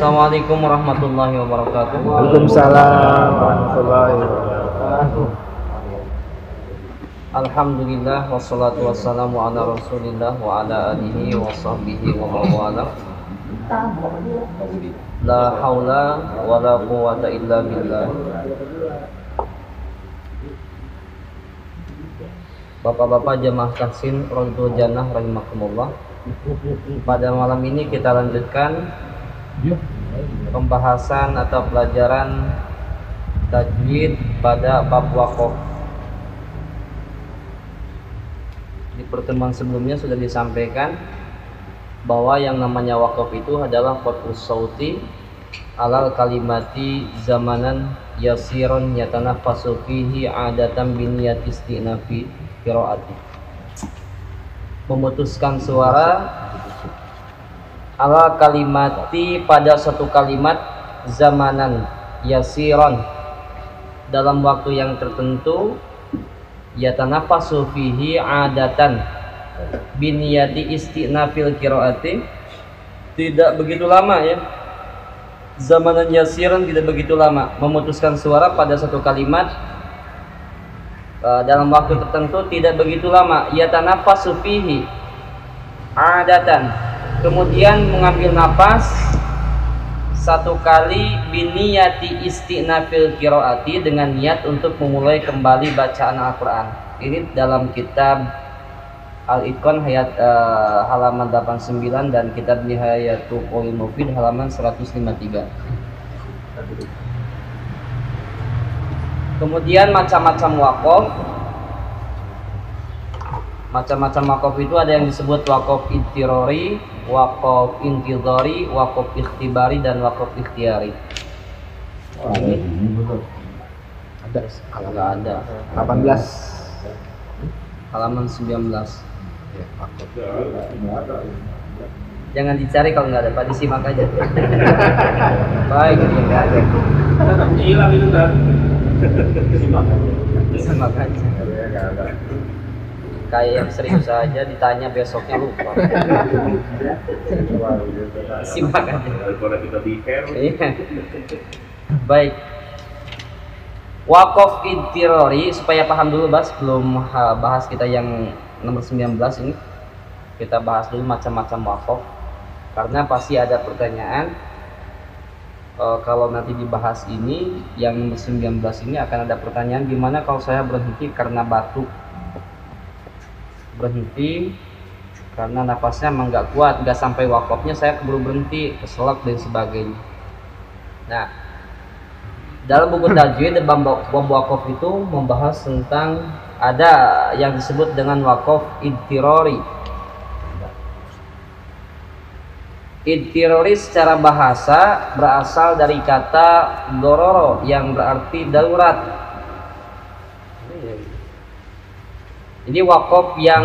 Assalamualaikum warahmatullahi wabarakatuh. Waalaikumsalam warahmatullahi wabarakatuh. Alhamdulillah wassalatu wassalamu ala Rasulillah wa ala alihi wa sahbihi wa mawala. La haula wa la quwwata illa billah. Bapak-bapak jamaah tahsin Raudhul Jannah rahimakumullah. Pada malam ini kita lanjutkan pembahasan atau pelajaran tajwid pada bab waqaf. Di pertemuan sebelumnya sudah disampaikan bahwa yang namanya waqaf itu adalah qat'us sauti alal kalimati zamanan yasiron yatanaffasu fihi adatan biniyat istinafi qiraati. Memutuskan suara ala kalimati pada satu kalimat zamanan yasiron dalam waktu yang tertentu yatanaffasu fihi adatan biniyati istinafil qiraati, tidak begitu lama ya, zamanan yasiran tidak begitu lama, memutuskan suara pada satu kalimat dalam waktu tertentu tidak begitu lama, yatanaffasu fihi adatan, kemudian mengambil napas satu kali biniyati istinafil qiraati, dengan niat untuk memulai kembali bacaan Al-Quran. Ini dalam kitab Al-Itqan halaman 89 dan kitab Nihayatul Qaulil Mufid halaman 153. Kemudian macam-macam waqaf. Macam-macam waqaf itu ada yang disebut waqaf idtirari, waqaf intidhari, waqaf ikhtibari, dan waqaf ikhtiyari. Ini Ada kalau nggak ada 18. halaman 19. Jangan dicari kalau nggak ada, Pak, disimak aja. Baik, hilang itu kan. disimak aja. Kayak yang serius aja ditanya besoknya lupa. Disimak aja. Daripada kita di-hair. Iya. Baik. Waqaf idtirari, supaya paham dulu Bas, belum bahas kita yang nomor 19 ini. Kita bahas dulu macam-macam waqaf, karena pasti ada pertanyaan kalau nanti dibahas ini yang nomor 19 ini akan ada pertanyaan, gimana kalau saya berhenti karena batuk, berhenti karena napasnya emang nggak kuat, nggak sampai waqafnya saya keburu berhenti, keselak dan sebagainya. Nah, dalam buku tajwid bab waqaf itu membahas tentang ada yang disebut dengan waqaf idtirari. Idtirari secara bahasa berasal dari kata dororo yang berarti darurat. Jadi waqaf yang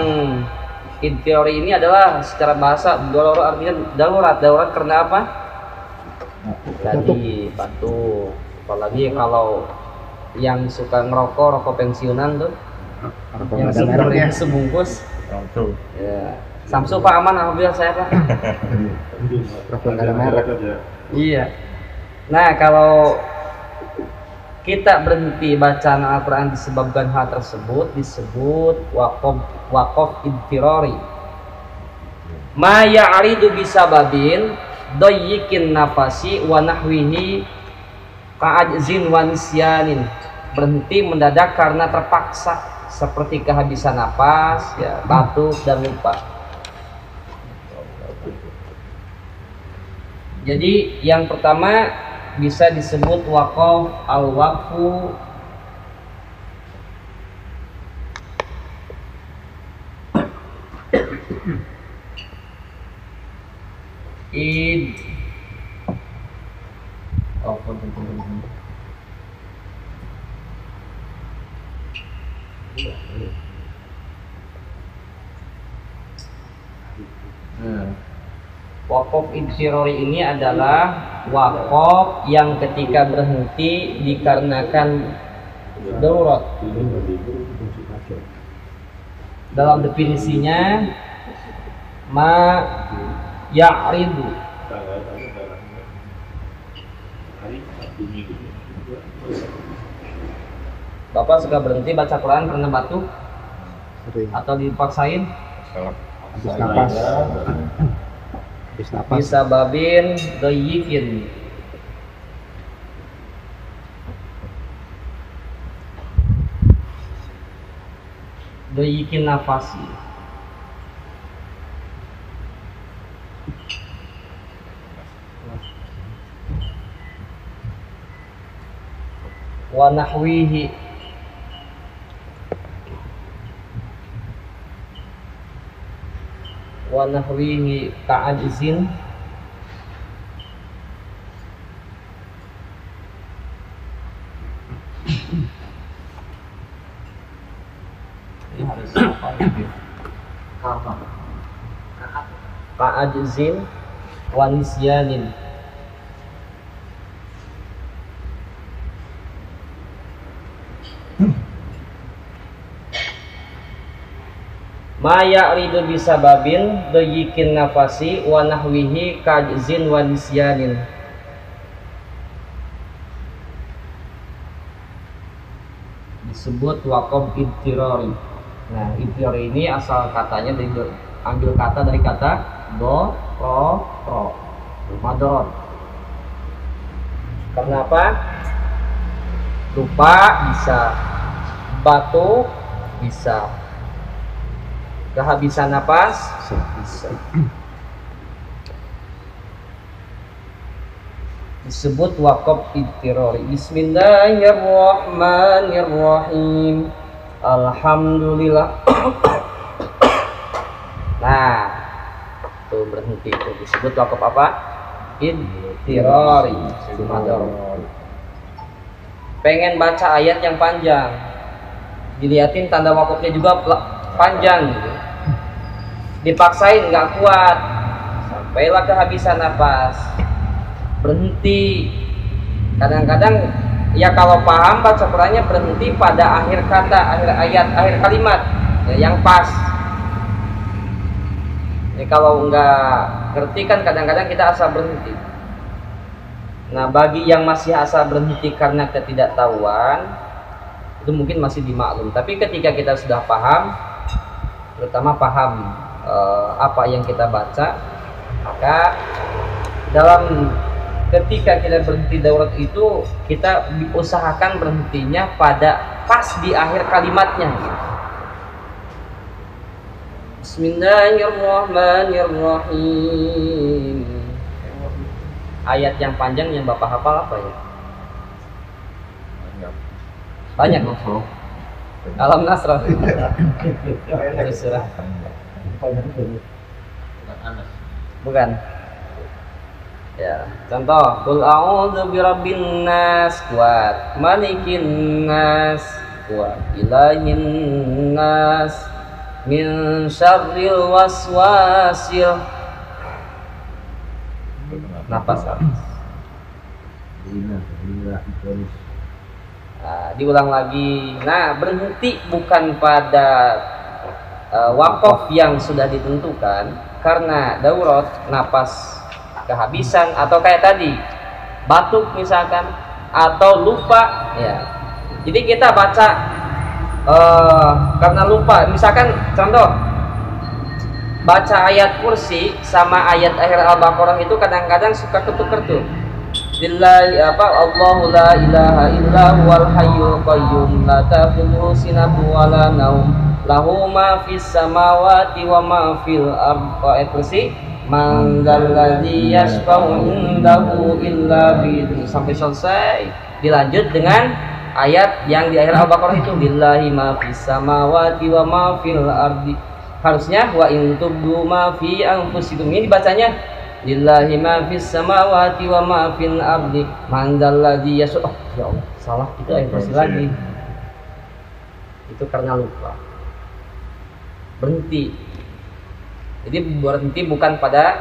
idtirari ini adalah secara bahasa dororo artinya darurat. Darurat karena apa? Tadi batuk. Apalagi kalau yang suka ngerokok, rokok pensiunan tuh, yang sebenarnya sebungkus. Ya. Samsu Pak, aman alhamdulillah saya Pak. Rokok ada merek. Iya. Nah, kalau kita berhenti bacaan Al-Quran disebabkan hal tersebut disebut waqaf idtirari. Ma ya'ridu bisababin dayyikin nafasi wa nahwihi ka'ajzin wa nisyanin, berhenti mendadak karena terpaksa seperti kehabisan napas, ya, batuk dan lupa. Jadi yang pertama bisa disebut waqaf al-waqfu id Waqaf idtirari ini adalah waqaf yang ketika berhenti dikarenakan darurat. Dalam definisinya ma ya'ridu Bapak suka berhenti baca Quran karena batuk Sering. atau dipaksain? Habis napas. Habis napas. Bisa babin doyikin. Doyikin nafasi. Wa nahwihi. Wa nahwihi ka'ajzin ini harus apa ya? Ka'ajzin wa nisyanin. Ma ya'ridu bisababin doyikin nafasi wa nahwihi ka'ajzin wa nisyanin. Disebut waqaf idtirari. Nah, idtirari ini asal katanya dari ambil kata dari kata do, ro, madorot. Kenapa? Lupa bisa, batuk bisa, kehabisan napas bisa. Disebut waqaf idtirari. Bismillahirrahmanirrahim. Alhamdulillah. Nah, tuh berhenti itu disebut waqaf apa? Idtirari. Pengen baca ayat yang panjang, diliatin tanda waqafnya juga panjang gitu. Dipaksain nggak kuat, sampailah kehabisan napas, berhenti. Kadang-kadang ya kalau paham baca Qurannya berhenti pada akhir kata, akhir ayat, akhir kalimat ya, yang pas. Ini kalau nggak ngerti kan kadang-kadang kita asal berhenti. Nah, bagi yang masih asal berhenti karena ketidaktahuan itu mungkin masih dimaklum. Tapi ketika kita sudah paham, terutama paham apa yang kita baca, maka dalam ketika kita berhenti daurat itu kita usahakan berhentinya pada pas di akhir kalimatnya. Bismillahirrahmanirrahim. Ayat yang panjang yang Bapak hafal apa ya? Banyak. Alam Nasrah. Surah. Bukan. Ya, contoh, qul a'udzu birabbin nas, kuat, malikin nas, kuat, ilahin nas, min syarril waswasil. Napas habis. Nah, diulang lagi. Nah, berhenti bukan pada waqaf yang sudah ditentukan karena darurat, napas kehabisan, atau kayak tadi batuk misalkan, atau lupa ya. Jadi kita baca karena lupa, misalkan contoh baca ayat kursi sama ayat akhir Al-Baqarah itu kadang-kadang suka ketuk-ketuk. Billahi Allahu la ilaha illa huwal hayyul qayyum la ta'khudhuhu sinatun wa la naum lahu ma fis samawati wa ma fil ardi. Ayat kursi, man dzalladzi yashfa'u indahu illa bi'idznihi, sampai selesai. Dilanjut dengan ayat yang di akhir Al-Baqarah itu, billahi ma fis samawati wa ma fil ardi. Harusnya wa in tubdu ma fi anfusikum. Ini dibacanya lillahi ma fis samawati wa ma fil ardi man dzalladzi yashfa'u. Oh, ya Allah, salah, itu ayat kursi lagi. Itu karena lupa. Berhenti. Jadi berhenti bukan pada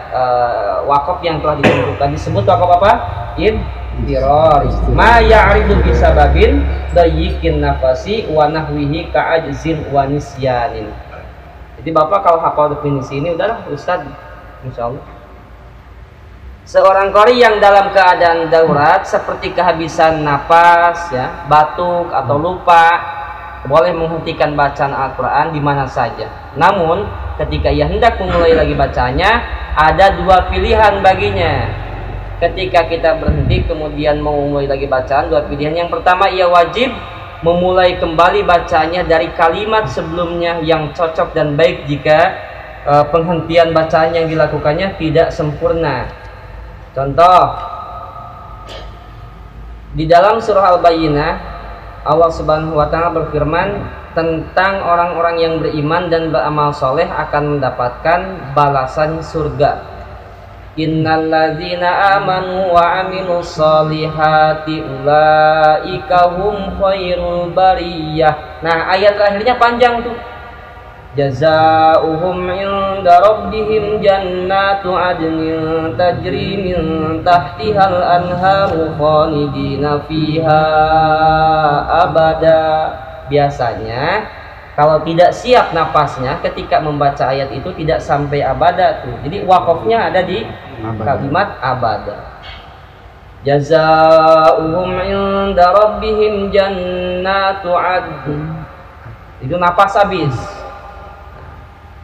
waqaf yang telah ditentukan. Disebut waqaf apa? Idtirari. Ma ya'ridu bisababin dayyikin nafasi wa nahwihi ka'ajzin wa nisyanin. Jadi Bapak kalau hafal definisi ini udahlah Ustaz, insyaallah. Seorang qari yang dalam keadaan darurat seperti kehabisan napas, ya, batuk atau lupa, boleh menghentikan bacaan Al-Quran di mana saja. Namun ketika ia hendak memulai lagi bacanya, ada dua pilihan baginya. Ketika kita berhenti kemudian mau memulai lagi bacaan, dua pilihan. Yang pertama, ia wajib memulai kembali bacanya dari kalimat sebelumnya yang cocok dan baik jika penghentian bacaan yang dilakukannya tidak sempurna. Contoh, di dalam surah Al-Bayyinah Allah Subhanahu wa taala berfirman tentang orang-orang yang beriman dan beramal soleh akan mendapatkan balasan surga. Innalladzina amanu wa amilus solihati ulaika hum khairul bariyah. Nah, ayat terakhirnya panjang tuh. Jazaohum inda rabbihim jannatu adnin tajri min tahtihal anharu khalidina fiha abada. Biasanya kalau tidak siap napasnya ketika membaca ayat itu tidak sampai abada tuh. Jadi wakofnya ada di kalimat abada. Jazaohum inda rabbihim jannatu adnin. Itu napas habis.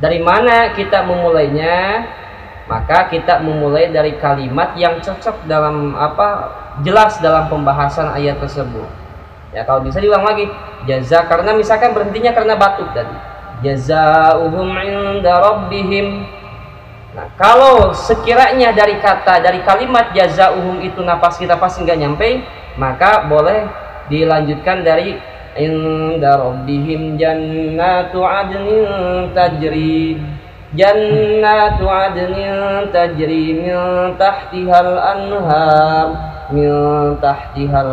Dari mana kita memulainya? Maka kita memulai dari kalimat yang cocok dalam jelas dalam pembahasan ayat tersebut. Ya, kalau bisa diulang lagi. Jaza, karena misalkan berhentinya karena batuk tadi. Jazaohum inda rabbihim. Nah, kalau sekiranya dari kalimat jazaohum itu napas kita pasti nggak nyampe, maka boleh dilanjutkan dari inda rabbihim jannatu adnin tajri min tahtihal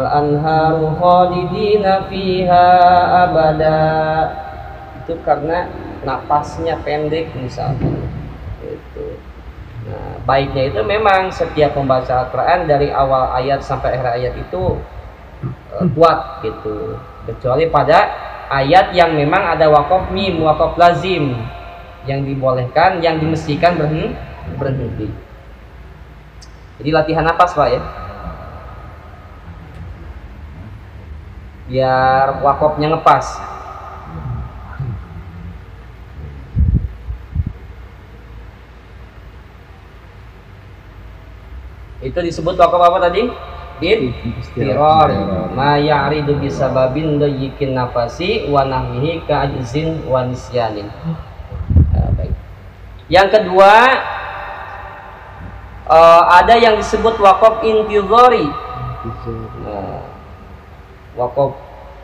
anhar khalidina fiha abada. Itu karena napasnya pendek misalnya itu. Nah, baiknya itu memang setiap membaca Al-Quran dari awal ayat sampai akhir ayat itu kuat gitu, kecuali pada ayat yang memang ada wakof mim, wakof lazim yang dibolehkan, yang dimestikan berhenti. Jadi latihan napas Pak ya, biar wakofnya ngepas. Itu disebut wakaf apa tadi? Istiror ma ya'ridu bisababin dayyikin nafasi wa nahwihi ka'ajzin wa nisyanin. Baik. Yang kedua, ada yang disebut wakaf intizori. Wakaf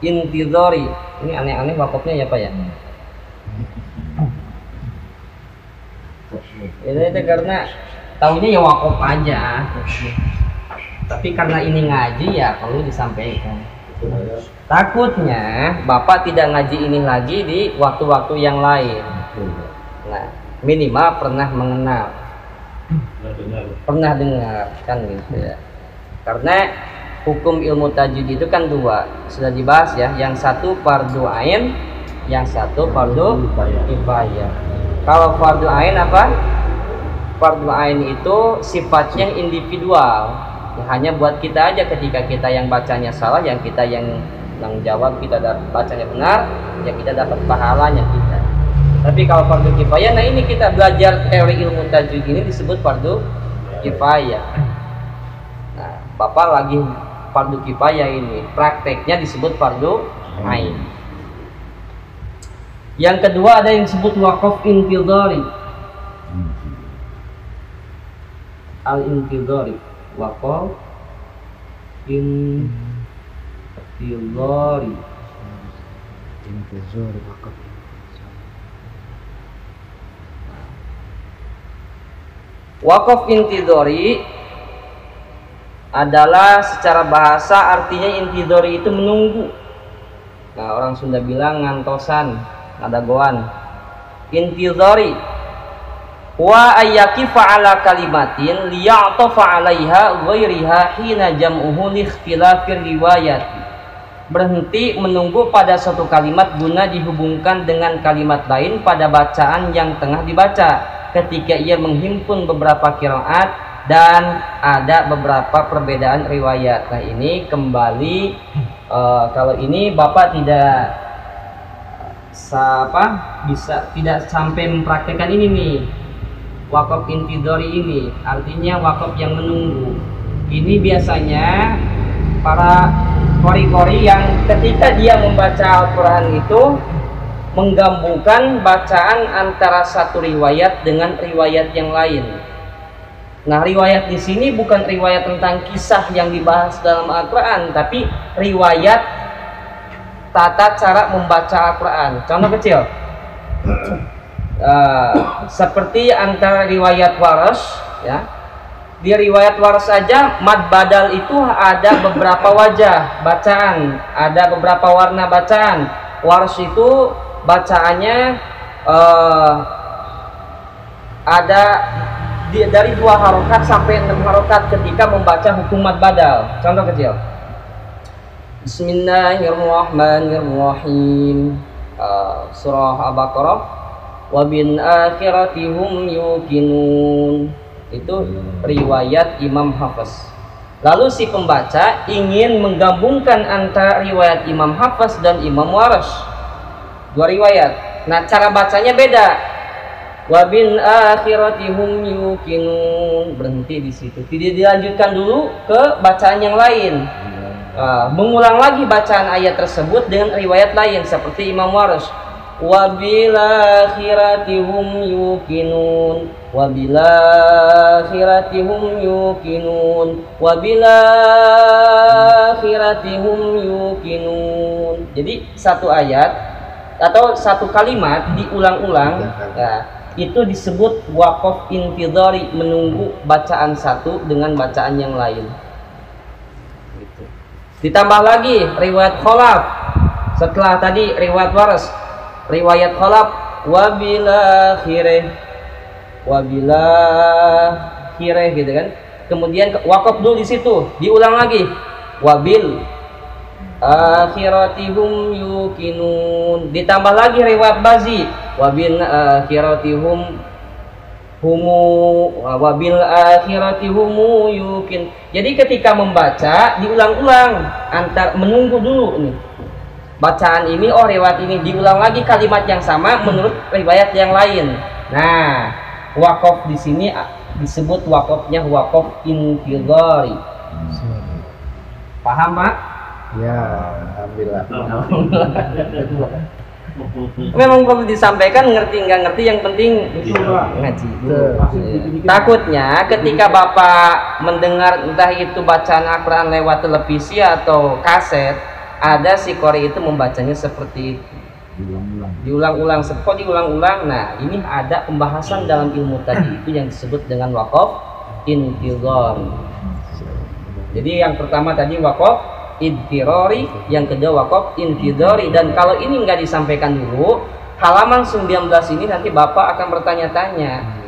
intizori. Ini aneh-aneh wakafnya ya Pak ya. Itu karena tahunya ya wakaf aja. Tapi karena ini ngaji ya perlu disampaikan. Takutnya Bapak tidak ngaji ini lagi di waktu-waktu yang lain. Nah, minimal pernah mengenal, pernah dengar kan gitu ya. Karena hukum ilmu tajwid itu kan dua, sudah dibahas ya. Yang satu fardu ain, yang satu fardu kifayah. Kalau fardu ain apa? Fardu ain itu sifatnya individual. Ya, hanya buat kita aja, ketika kita yang bacanya salah, yang kita yang jawab kita bacanya benar, ya kita dapat pahalanya kita. Tapi kalau fardu kifayah, nah ini kita belajar teori ilmu tajwid ini disebut fardu kifayah. Nah, Bapak lagi fardu kifayah ini, prakteknya disebut fardu ain. Yang kedua ada yang disebut wakaf intizari. Al-intizari, wakaf intizari. Wakaf. Wakaf intizari adalah secara bahasa artinya intizari itu menunggu. Nah, orang Sunda bilang ngantosan, ngadagoan. Intizari wa ayyakifa ala kalimatin liya'tafa 'alaiha ghairiha hina jam'uhu li ikhtilafir riwayat. Berhenti menunggu pada suatu kalimat guna dihubungkan dengan kalimat lain pada bacaan yang tengah dibaca. Ketika ia menghimpun beberapa qiraat dan ada beberapa perbedaan riwayat. Nah ini kembali kalau ini Bapak tidak tidak sampai mempraktekkan ini nih, wakaf intidori ini, artinya wakaf yang menunggu. Ini biasanya para qori-qori yang ketika dia membaca Al-Quran itu menggabungkan bacaan antara satu riwayat dengan riwayat yang lain. Nah, riwayat di sini bukan riwayat tentang kisah yang dibahas dalam Al-Quran, tapi riwayat tata cara membaca Al-Quran. Contoh kecil, seperti antara riwayat Waras, ya. Di riwayat Waras saja mad badal itu ada beberapa wajah bacaan, ada beberapa warna bacaan. Waras itu bacaannya ada dari 2 harokat sampai 6 harokat ketika membaca hukum mad badal. Contoh kecil, Bismillahirrahmanirrahim, surah Al-Baqarah, wa bin akhirati hum yuqinun. Itu riwayat Imam Hafiz. Lalu si pembaca ingin menggabungkan antara riwayat Imam Hafiz dan Imam Waras, 2 riwayat. Nah, cara bacanya beda. Wa bin akhirati hum yuqinun, berhenti di situ. Tidak dilanjutkan dulu ke bacaan yang lain. Mengulang lagi bacaan ayat tersebut dengan riwayat lain seperti Imam Waras. Wa bil akhirati hum yuqinun, wa bil akhirati hum yuqinun, wa bil akhirati hum yuqinun. Jadi satu ayat atau satu kalimat diulang-ulang, itu disebut waqaf intidhari, menunggu bacaan satu dengan bacaan yang lain. Gitu. Ditambah lagi riwayat khalaf setelah tadi riwayat Waras, riwayat khalaf wabila khireh gitu kan. Kemudian waqaf dulu di situ, diulang lagi wabil akhiratihum yuqinun. Ditambah lagi riwayat Bazi wabil akhiratihum wabil akhiratihum yuqin. Jadi ketika membaca diulang-ulang, antar menunggu dulu nih. Bacaan ini, oh riwayat ini, diulang lagi kalimat yang sama menurut riwayat yang lain. Nah, wakaf di sini disebut wakafnya wakaf intidhari. Paham, Pak? Ya, alhamdulillah. Memang perlu disampaikan, ngerti nggak ngerti, yang penting ngaji. Takutnya ketika Bapak mendengar entah itu bacaan Al-Quran lewat televisi atau kaset, ada si qori itu membacanya seperti itu, diulang-ulang. Kok diulang-ulang? Nah, ini ada pembahasan dalam ilmu tadi itu yang disebut dengan waqaf intidhari. Jadi yang pertama tadi waqaf idtirari, yang kedua waqaf intidhari. Dan kalau ini nggak disampaikan dulu, halaman 19 ini nanti Bapak akan bertanya-tanya.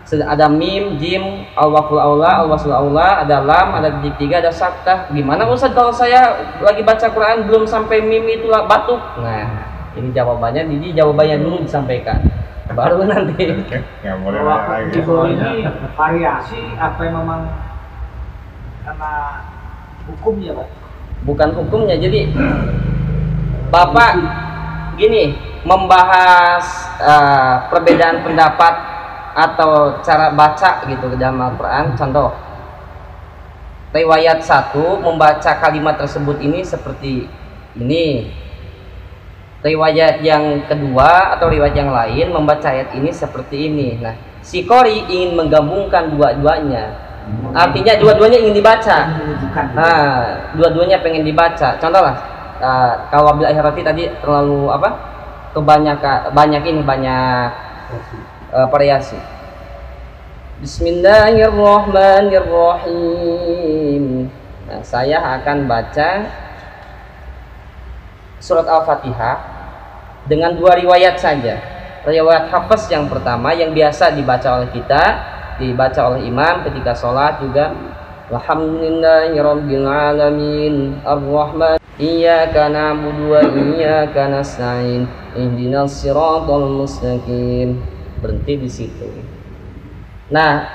Ada mim, jim, al-waqful aula, al-wasl aula, ada lam, ada titik 3, ada saktah. Gimana Ustaz kalau saya lagi baca Quran belum sampai mim itu batuk? Nah, ini jawabannya, jadi jawabannya dulu disampaikan, baru nanti. Nggak boleh lagi. Ini variasi apa yang memang karena hukumnya, Pak? Bukan hukumnya. Jadi Bapak gini membahas perbedaan pendapat atau cara baca gitu ke dalam Al-Quran. Contoh, riwayat 1 membaca kalimat tersebut ini seperti ini, riwayat yang kedua atau riwayat yang lain membaca ayat ini seperti ini. Nah, si qori ingin menggabungkan dua-duanya, artinya dua-duanya ingin dibaca. Nah, dua-duanya pengen dibaca. Contoh lah, kalau bil akhirati tadi terlalu banyak variasi. Bismillahirrahmanirrahim. Nah, saya akan baca surat Al-Fatihah dengan 2 riwayat saja. Riwayat Hafiz yang pertama yang biasa dibaca oleh kita, dibaca oleh imam ketika sholat juga. Alhamdulillahirabbil alamin arrahman iyyaka na'budu wa iyyaka nasta'in ihdinas siratal mustaqim. Berhenti di situ. Nah,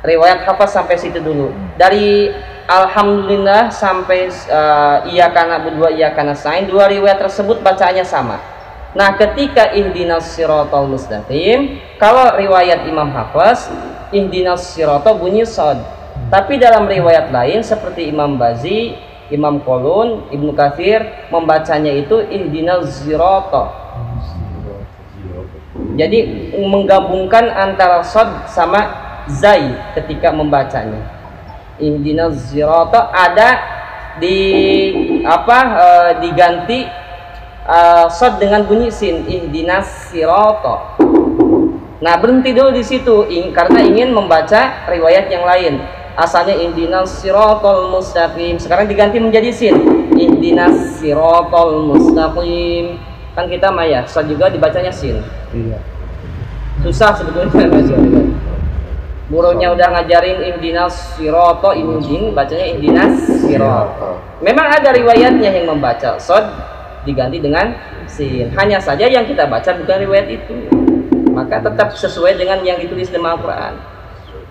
riwayat hafaz sampai situ dulu. Dari alhamdulillah sampai iyyaka na'budu wa iyyaka nasta'in, dua riwayat tersebut bacaannya sama. Nah, ketika ihdinas siratal mustaqim, kalau riwayat Imam Hafaz ihdinas sirata bunyi shad. Tapi dalam riwayat lain seperti Imam Bazi, Imam Qulun, Ibnu Katsir membacanya itu ihdinas sirata. Jadi menggabungkan antara shad sama zai ketika membacanya. Ihdinas sirata ada diganti shad dengan bunyi sin, ihdinas sirata. Nah, berhenti dulu di situ karena ingin membaca riwayat yang lain. Asalnya ihdinas siratal mustaqim, sekarang diganti menjadi sin, ihdinas siratal mustaqim. Kan kita maya, shad juga dibacanya sin. Iya. Susah sebetulnya. Gurunya udah ngajarin ihdinas sirata, bacanya ihdinas sirata. Memang ada riwayatnya yang membaca shad diganti dengan sin. Hanya saja yang kita baca bukan riwayat itu. Maka tetap sesuai dengan yang ditulis dalam Al-Quran.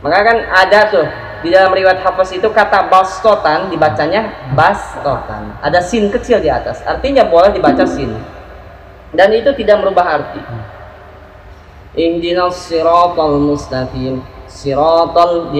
Maka kan ada tuh di dalam riwayat Hafaz itu kata bastotan dibacanya bastotan. Ada sin kecil di atas. Artinya boleh dibaca sin. Dan itu tidak merubah arti. Ihdinas siratal mustaqim. Siratal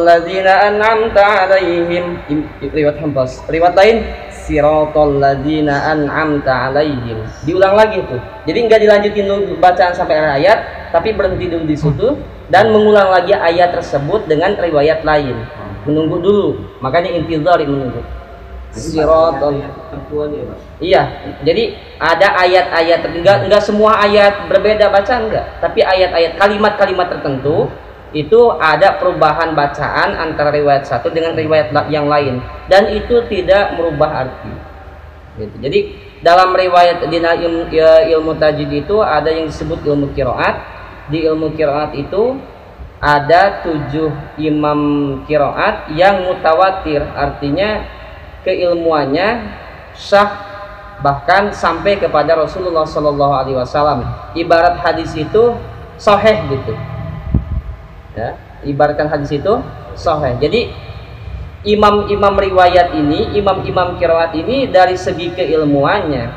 ladzina an'amta 'alaihim. Riwayat Hafaz. Riwayat lain siratal ladzina an'amta 'alaihim. Diulang lagi tuh. Jadi enggak dilanjutin dulu bacaan sampai ayat, tapi berhenti dulu di situ dan mengulang lagi ayat tersebut dengan riwayat lain. Menunggu dulu. Makanya intizari menunggu. Siratal. Iya, jadi ada ayat-ayat enggak semua ayat berbeda bacaan enggak, tapi ayat-ayat kalimat-kalimat tertentu itu ada perubahan bacaan antara riwayat satu dengan riwayat yang lain dan itu tidak merubah arti gitu. Jadi dalam riwayat di ilmu tajwid itu ada yang disebut ilmu qiraat. Di ilmu qiraat itu ada 7 imam qiraat yang mutawatir, artinya keilmuannya sah bahkan sampai kepada Rasulullah SAW. Ibarat hadis itu sahih gitu ya, ibaratkan hadis itu sahih. Jadi imam-imam riwayat ini, imam-imam qiraat ini dari segi keilmuannya,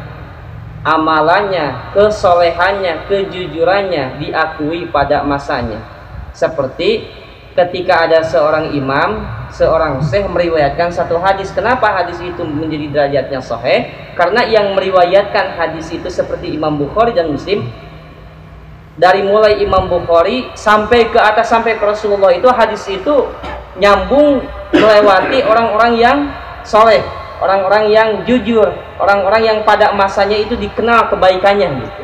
amalannya, kesolehannya, kejujurannya diakui pada masanya. Seperti ketika ada seorang imam, seorang syekh meriwayatkan satu hadis. Kenapa hadis itu menjadi derajatnya sahih? Karena yang meriwayatkan hadis itu seperti Imam Bukhari dan Muslim, dari mulai Imam Bukhari sampai ke atas sampai ke Rasulullah, itu hadis itu nyambung melewati orang-orang yang soleh, orang-orang yang jujur, orang-orang yang pada masanya itu dikenal kebaikannya gitu.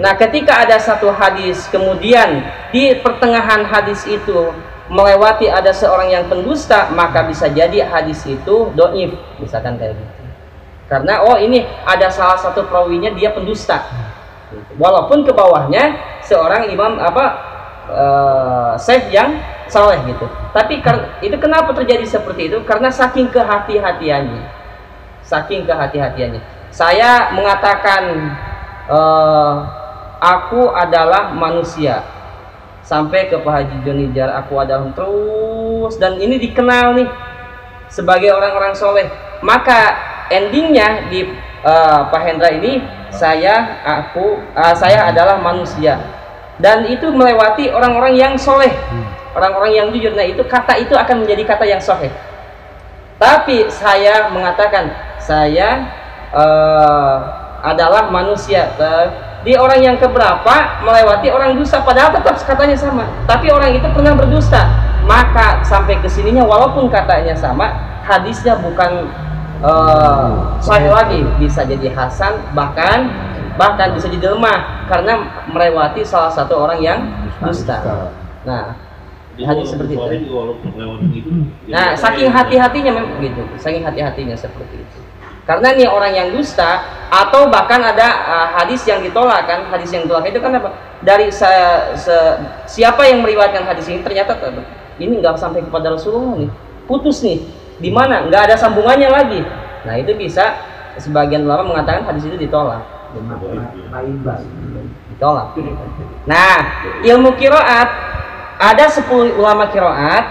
Nah, ketika ada satu hadis kemudian di pertengahan hadis itu melewati ada seorang yang pendusta, maka bisa jadi hadis itu dhaif, misalkan kayak gitu. Karena ini ada salah satu perawinya dia pendusta. Walaupun ke bawahnya seorang imam syekh yang saleh gitu. Tapi itu kenapa terjadi seperti itu? Karena saking kehati-hatiannya. Saking kehati-hatiannya. Saya mengatakan aku adalah manusia. Sampai ke Pak Haji Jonijar, aku adalah terus, dan ini dikenal nih sebagai orang-orang soleh. Maka endingnya di Pak Hendra ini saya adalah manusia, dan itu melewati orang-orang yang soleh, orang-orang yang jujur. Nah, itu kata itu akan menjadi kata yang sahih. Tapi saya mengatakan saya adalah manusia, di orang yang keberapa melewati orang dusta, padahal tetap katanya sama, tapi orang itu pernah berdusta. Maka sampai kesininya walaupun katanya sama, hadisnya bukan sahih lagi, bisa jadi hasan, bahkan bisa jadi lemah karena melewati salah satu orang yang dusta. Nah, hadis seperti itu. Nah, saking hati-hatinya memang gitu, saking hati-hatinya seperti itu. Karena nih orang yang dusta, atau bahkan ada hadis yang ditolak kan, hadis yang ditolak itu kan apa? Dari siapa yang meriwayatkan hadis ini ternyata ini nggak sampai kepada Rasulullah nih, putus nih. Di mana? Nggak ada sambungannya lagi. Nah, itu bisa sebagian ulama mengatakan hadis itu ditolak. Ditolak. Nah, ilmu qiraat ada 10 ulama qiraat,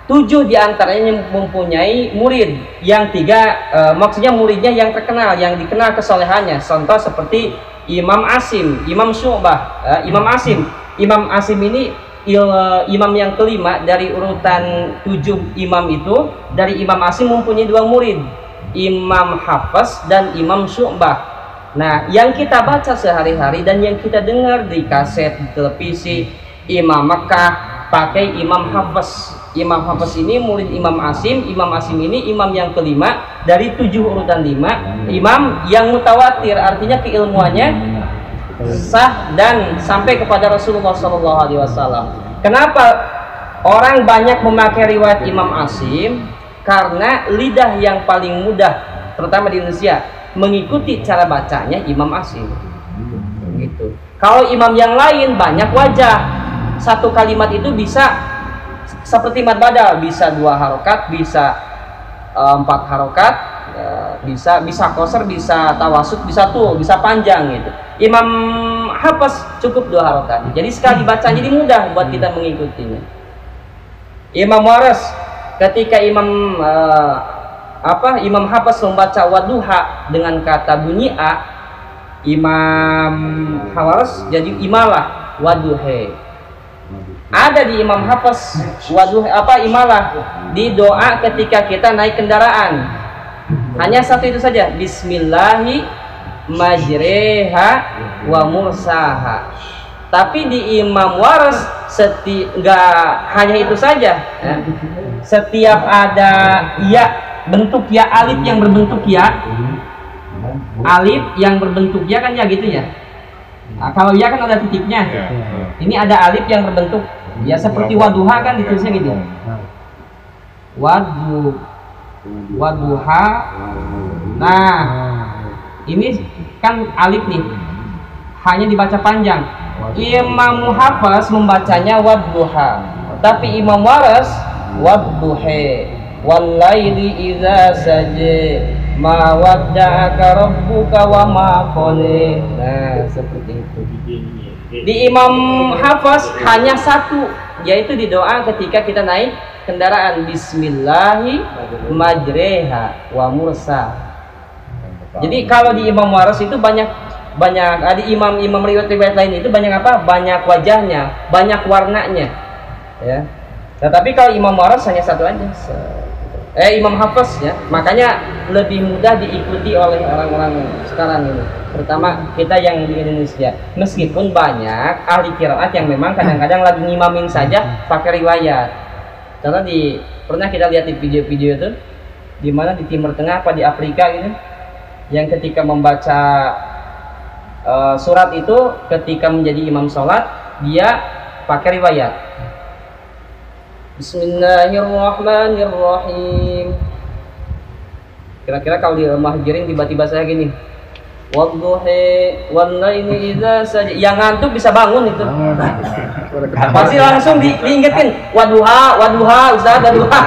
7 diantaranya mempunyai murid, yang 3 maksudnya muridnya yang terkenal, yang dikenal kesolehannya. Contoh seperti Imam Asim, Imam Syu'bah, Imam Asim. Imam Asim ini imam yang kelima dari urutan 7 imam itu. Dari Imam Asim mempunyai 2 murid, Imam Hafs dan Imam Syu'bah. Nah, yang kita baca sehari-hari dan yang kita dengar di kaset, di televisi, Imam Mekah pakai Imam Hafs. Imam Hafs ini murid Imam Asim. Imam Asim ini imam yang kelima dari 7 urutan 5. Imam yang mutawatir, artinya keilmuannya sah dan sampai kepada Rasulullah SAW. Kenapa orang banyak memakai riwayat Imam Asim? Karena lidah yang paling mudah, terutama di Indonesia, mengikuti cara bacanya Imam Asim. Gitu. Kalau imam yang lain banyak wajah, satu kalimat itu bisa seperti mad badal, bisa 2 harokat, bisa 4 harokat, bisa qasar, bisa tawasud, bisa tul, bisa panjang gitu. Imam Hafs cukup 2 harokat, jadi sekali baca jadi mudah buat kita mengikutinya. Imam Waras, ketika Imam Hafs membaca wadduha dengan kata bunyi a, Imam Waras jadi imalah wadduhe. Ada di Imam Hafs imalah di doa ketika kita naik kendaraan. Hanya satu itu saja, Bismillahi majreha wa mursaha. Tapi di Imam Waras nggak hanya itu saja. Setiap ada ya, bentuk ya, alif yang berbentuk ya, alif yang berbentuk ya kan ya gitu ya. Nah, kalau ya kan ada titiknya. Ini ada alif yang berbentuk ya seperti waduha kan ditulisnya gitu. Waduha. Nah, ini kan alif nih. Hanya dibaca panjang. Imam Hafs membacanya wadduha. Tapi Imam Waras wadduhe. Wallaili idza saja ma wadda'aka rabbuka wa ma qala. Nah, seperti itu. Di Imam Hafs hanya satu, yaitu di doa ketika kita naik kendaraan, Bismillahi majreha wa mursa. Jadi kalau di Imam Waras itu banyak di imam riwayat lain itu banyak apa? Banyak wajahnya, banyak warnanya. Ya. Tetapi kalau Imam Waras hanya satu aja. Imam Hafs ya, makanya lebih mudah diikuti oleh orang-orang sekarang ini, terutama kita yang di Indonesia. Meskipun banyak ahli qiraat yang memang kadang-kadang lagi ngimamin saja pakai riwayat. Karena pernah kita lihat di video-video itu, di mana di Timur Tengah apa di Afrika gitu, yang ketika membaca surat itu, ketika menjadi imam sholat dia pakai riwayat. Bismillahirrahmanirrahim. Kira-kira kalau di Muhajirin tiba-tiba saya gini, wadduhi wallaili idza saja, yang ngantuk bisa bangun itu. Pasti langsung diingetin waduha Ustaz, waduha.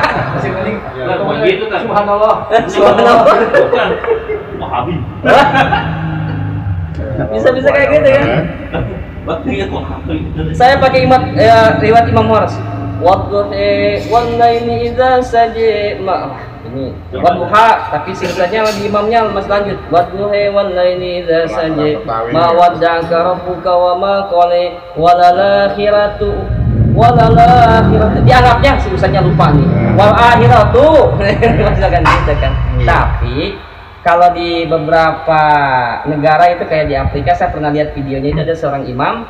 Subhanallah. Bisa kayak gitu kan. Saya pakai riwayat Imam Waras. Wadduhi wallaili idza saja. Ini wadduha, tapi singkatnya di imamnya masih lanjut. Wadduhi wallaili idza saja ma wadda'aka rabbuka wa ma qala walal akhiratu. Dianggapnya susahnya lupa nih. Wal akhiratu. Misalkan. Tapi kalau di beberapa negara itu kayak di Afrika, saya pernah lihat videonya, itu ada seorang imam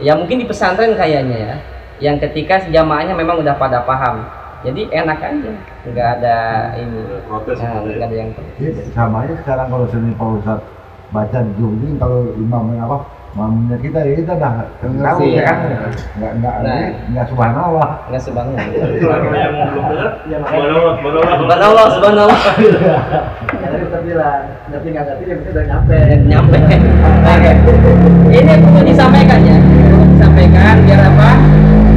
ya, mungkin di pesantren kayaknya ya, yang ketika jamaahnya memang udah pada paham, jadi enak aja, nggak ada ini protes, nggak ada yang sama aja sekarang kalau seni Pak Ustaz baca di Jum'in, kalau imamnya imamnya kita ya kita dah tahu ya kan, nggak subhanallah. Subhanallah. Jadi kita bilang ngerti nggak ngerti, yang penting udah nyampe. Ini perlu disampaikan ya, biar apa?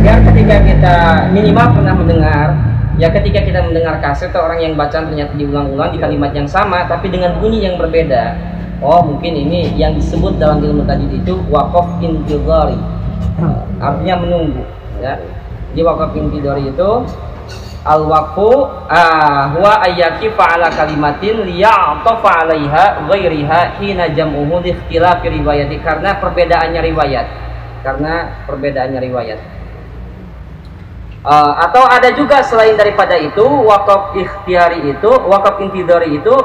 Biar ketika kita minimal pernah mendengar, ya ketika kita mendengar kaset orang yang bacaan ternyata diulang-ulang di kalimat yang sama tapi dengan bunyi yang berbeda. Oh, mungkin ini yang disebut dalam ilmu tajwid itu waqaf intidhari. Artinya menunggu. Ya. Di wakaf intidori itu al-waqfu huwa ayyaki fa'ala kalimatin liya'tafa 'alaiha ghairiha hina jam'uhu li ikhtilafi riwayati, karena perbedaannya riwayat. Atau ada juga selain daripada itu, wakaf ikhtiyari itu, wakaf intidori itu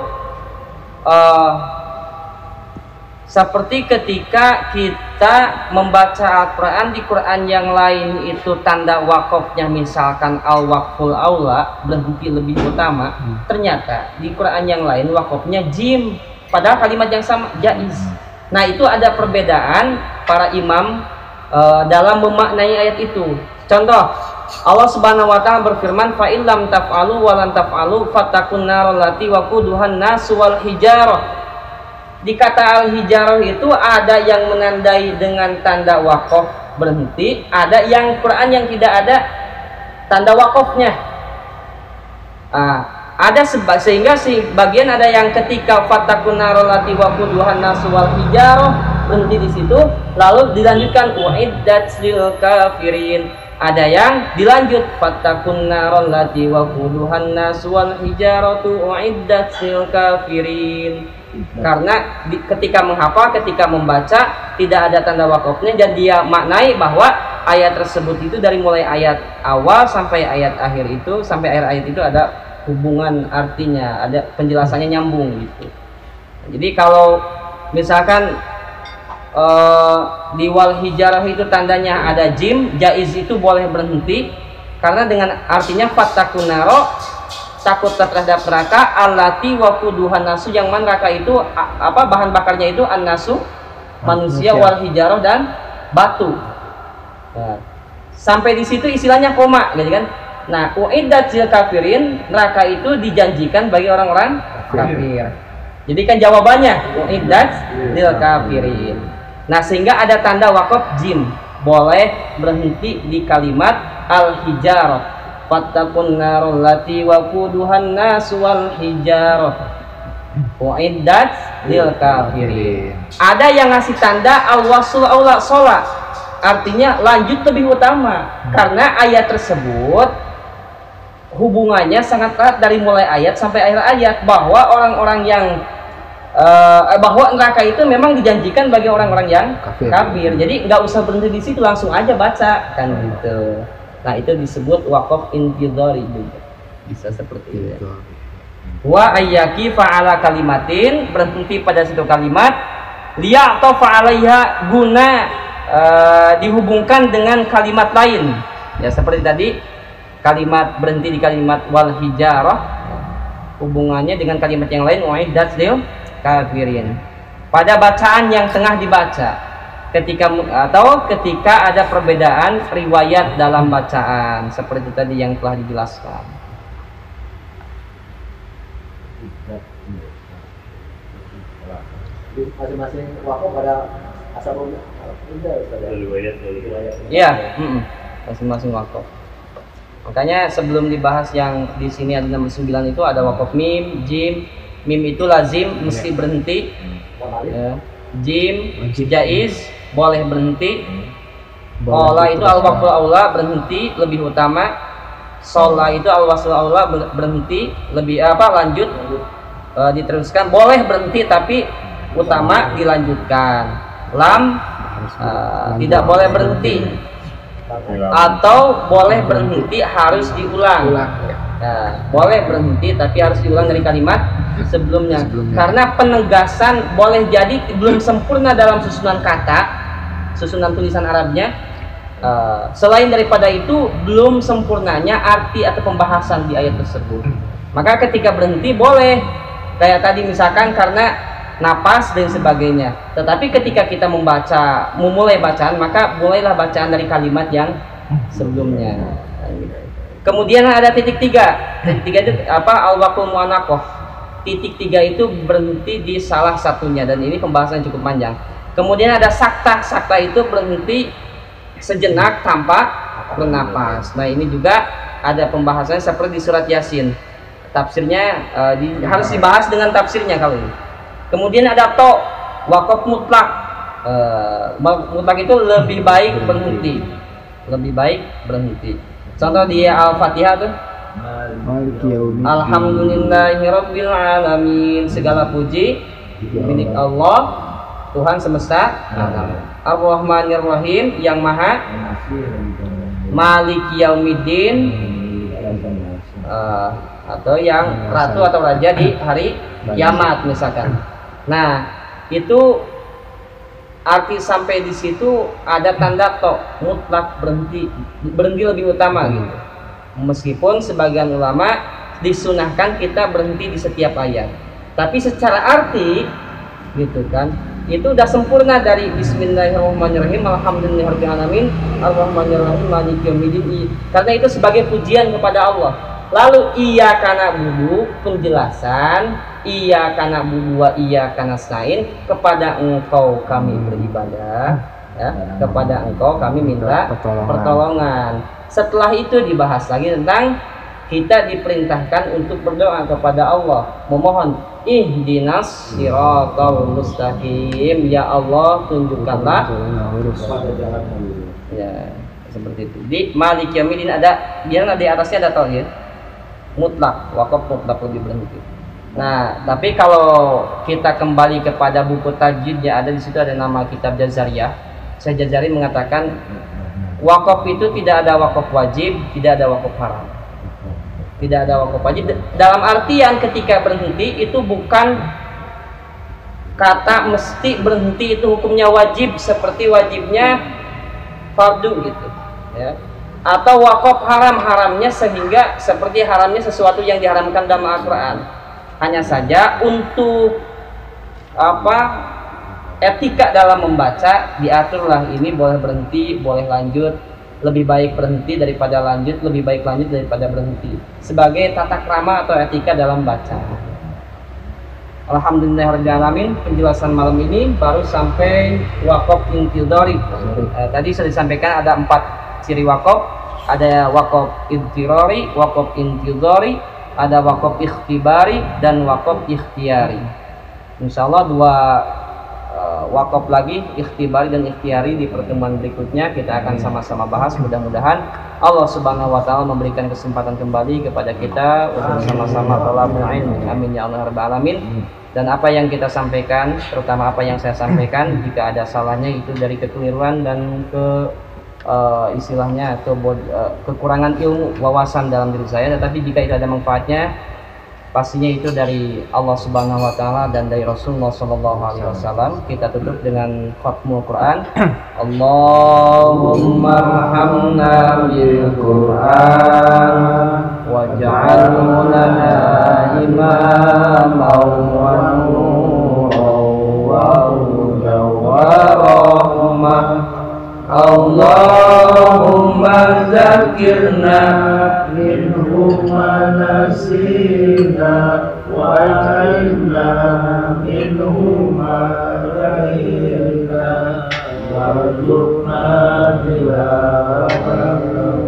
seperti ketika kita membaca Al-Quran, di Quran yang lain itu tanda wakafnya misalkan al-waqful aula, berhenti lebih utama, ternyata di Quran yang lain wakafnya jim, padahal kalimat yang sama, jaiz. Nah itu ada perbedaan para imam dalam memaknai ayat itu. Contoh, Allah Subhanahu wa taala berfirman, fa in lam taf'alu wa lan taf'alu fattaqun nar allati waquduhan nas wal hijarah. Di kata al-hijarah itu ada yang menandai dengan tanda wakaf berhenti, ada yang Quran yang tidak ada tanda wakafnya. Ada sehingga bagian ada yang ketika fattaqun nar allati waquduhan nas wal hijarah berhenti di situ, lalu dilanjutkan uiddat lil kafirin. Ada yang dilanjut fattaqun naral lati waquduhan nas wal hijaratu uiddat lil kafirin. Karena ketika menghafal, ketika membaca tidak ada tanda wakafnya, dan dia maknai bahwa ayat tersebut itu dari mulai ayat awal sampai ayat akhir itu, sampai akhir ayat itu ada hubungan artinya, ada penjelasannya nyambung gitu. Jadi kalau misalkan di wal hijarah itu tandanya ada jim, jaiz itu boleh berhenti, karena dengan artinya fattaqun naro, takut terhadap neraka, allati waquduhan nasu, yang mana neraka itu bahan bakarnya itu an-nasu, manusia, wal hijarah, dan batu. Nah, sampai di situ istilahnya koma, gitu kan? Nah, uiddat lil kafirin, neraka itu dijanjikan bagi orang-orang kafir. Jadi kan jawabannya uiddat lil kafirin. Nah, sehingga ada tanda wakaf jim, boleh berhenti di kalimat al-hijarah. Fattaqun narul lati waquduhan nas wal hijarah uiddat lil kafirin. Ada yang ngasih tanda al-wasl aula sholat, artinya lanjut lebih utama, karena ayat tersebut hubungannya sangat erat dari mulai ayat sampai akhir ayat, bahwa orang-orang yang bahwa neraka itu memang dijanjikan bagi orang-orang yang kafir. Jadi nggak usah berhenti di situ, langsung aja baca kan gitu. Nah itu disebut wakaf intidhari juga, bisa seperti itu. Wa ayyaki fa'ala kalimatin, berhenti pada satu kalimat, liya atau fa'alaiha, guna dihubungkan dengan kalimat lain. Ya seperti tadi kalimat berhenti di kalimat wal hijarah, hubungannya dengan kalimat yang lain uiddat lil kafirin. Pada bacaan yang tengah dibaca, ketika ada perbedaan riwayat dalam bacaan, seperti tadi yang telah dijelaskan. Masing-masing wakaf pada asal riwayat. Iya, masing-masing wakaf. Makanya sebelum dibahas yang di sini ada nomor 9 itu ada wakaf mim, jim. Mim itu lazim, mesti berhenti. Ya. Jim, jaiz, boleh berhenti. Ola itu al-waqful aula, berhenti lebih utama. Sola itu al-wasl aula, berhenti lebih lanjut. Diteruskan, boleh berhenti tapi utama dilanjutkan. Lam tidak boleh berhenti, atau boleh berhenti harus diulang. Nah, boleh berhenti tapi harus diulang dari kalimat sebelumnya. Karena penegasan boleh jadi belum sempurna dalam susunan kata, susunan tulisan Arabnya. Selain daripada itu, belum sempurnanya arti atau pembahasan di ayat tersebut. Maka ketika berhenti boleh, kayak tadi misalkan karena napas dan sebagainya. Tetapi ketika kita memulai bacaan, maka mulailah bacaan dari kalimat yang sebelumnya. Kemudian ada titik 3. Titik 3 itu al-waqful mu'annaqah. Titik 3 itu berhenti di salah satunya, dan ini pembahasan cukup panjang. Kemudian ada sakta. Sakta itu berhenti sejenak tanpa bernapas. Nah, ini juga ada pembahasannya seperti di surat Yasin. Tafsirnya harus dibahas dengan tafsirnya kali ini. Kemudian ada waqaf mutlak. Mutlak itu lebih baik berhenti. lebih baik berhenti. Contoh di Al-Fatihah tuh, Alhamdulillahirabbil alamin, segala puji milik Allah, Tuhan semesta alam. Ar-Rahmanir-Rahim, yang maha Maliki Yaumiddin, atau yang ratu atau raja di hari kiamat misalkan. Nah, itu arti sampai di situ ada tanda mutlak, berhenti lebih utama gitu. Meskipun sebagian ulama disunahkan kita berhenti di setiap ayat, tapi secara arti gitu kan, itu udah sempurna dari Bismillahirrahmanirrahim, Alhamdulillahirabbil alamin, Ar-Rahmanirrahim, Maliki Yaumiddin, karena itu sebagai pujian kepada Allah. Lalu iyyaka na'budu, penjelasan iyyaka na'budu wa iyyaka nasta'in, kepada Engkau kami beribadah, ya, kepada Engkau kami minta pertolongan. Setelah itu dibahas lagi tentang kita diperintahkan untuk berdoa kepada Allah, memohon ihdinas siratal mustaqim, ya Allah tunjukkanlah ya, seperti itu. Di Maliki Yaumiddin ada, biar di atasnya ada tauhid mutlak, wakaf mutlak, lebih berhenti. Nah, tapi kalau kita kembali kepada buku tajwid yang ada di situ, ada nama kitab Jazariyah. Syekh Jazari mengatakan wakaf itu tidak ada wakaf wajib, tidak ada wakaf haram. Tidak ada wakaf wajib dalam artian ketika berhenti itu bukan kata mesti berhenti itu hukumnya wajib seperti wajibnya fardu gitu, ya. Atau wakaf haramnya sehingga seperti haramnya sesuatu yang diharamkan dalam Al-Quran. Hanya saja untuk etika dalam membaca diaturlah, ini boleh berhenti, boleh lanjut, lebih baik berhenti daripada lanjut, lebih baik lanjut daripada berhenti, sebagai tata krama atau etika dalam baca. Alhamdulillahirabbil alamin, penjelasan malam ini baru sampai wakaf intidhari. Tadi sudah disampaikan ada 4 ciri wakaf, ada wakaf intidhari, wakaf intidhari, ada wakaf ikhtibari, dan wakaf ikhtiyari. Insyaallah 2 wakaf lagi, ikhtibari dan ikhtiyari, di pertemuan berikutnya kita akan sama-sama bahas. Mudah-mudahan Allah Subhanahu wa taala memberikan kesempatan kembali kepada kita untuk sama-sama thalabul ilmi. Amin ya Allah rabbal alamin. Dan apa yang kita sampaikan, terutama apa yang saya sampaikan, jika ada salahnya itu dari kekeliruan dan istilahnya atau kekurangan ilmu, wawasan dalam diri saya, tetapi jika itu ada manfaatnya, pastinya itu dari Allah Subhanahu wa taala dan dari Rasulullah sallallahu alaihi wasallam. Kita tutup dengan khatmul Quran. Allahumma arhamna bil Quran waj'alhu lana imaman wa nuran wa hudan wa rahmah. Allahumma zakirna minhu ma nasina wa alimna minhu ma jahilna warzuqna tilawatahu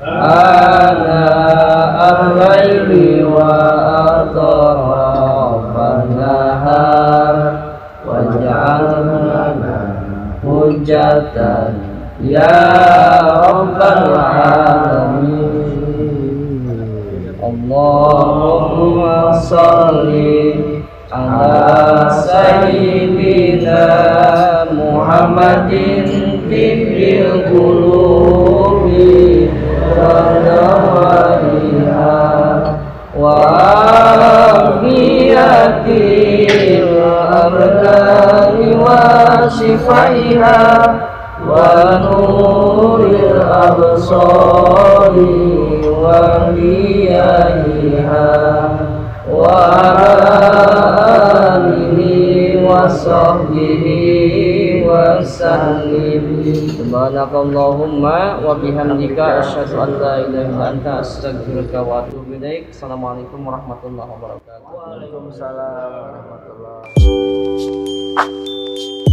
ana al-laili wa atrafan nahar waj'alna hujatan ya rabbal alamin. Allahumma sholli ala sayyidina Muhammadin tibbil qulubi wa dawaiha wa afiyatil abdani wa shifaiha wa nuril absari wa hiyaiha wa alihi wa sahbihi wa sallim. Subhanakallahumma wa bihamdika asyhadu an la ilaha illa anta astaghfiruka wa atubu ilaik. Assalamualaikum warahmatullahi wabarakatuh. Waalaikumsalam warahmatullahi wabarakatuh.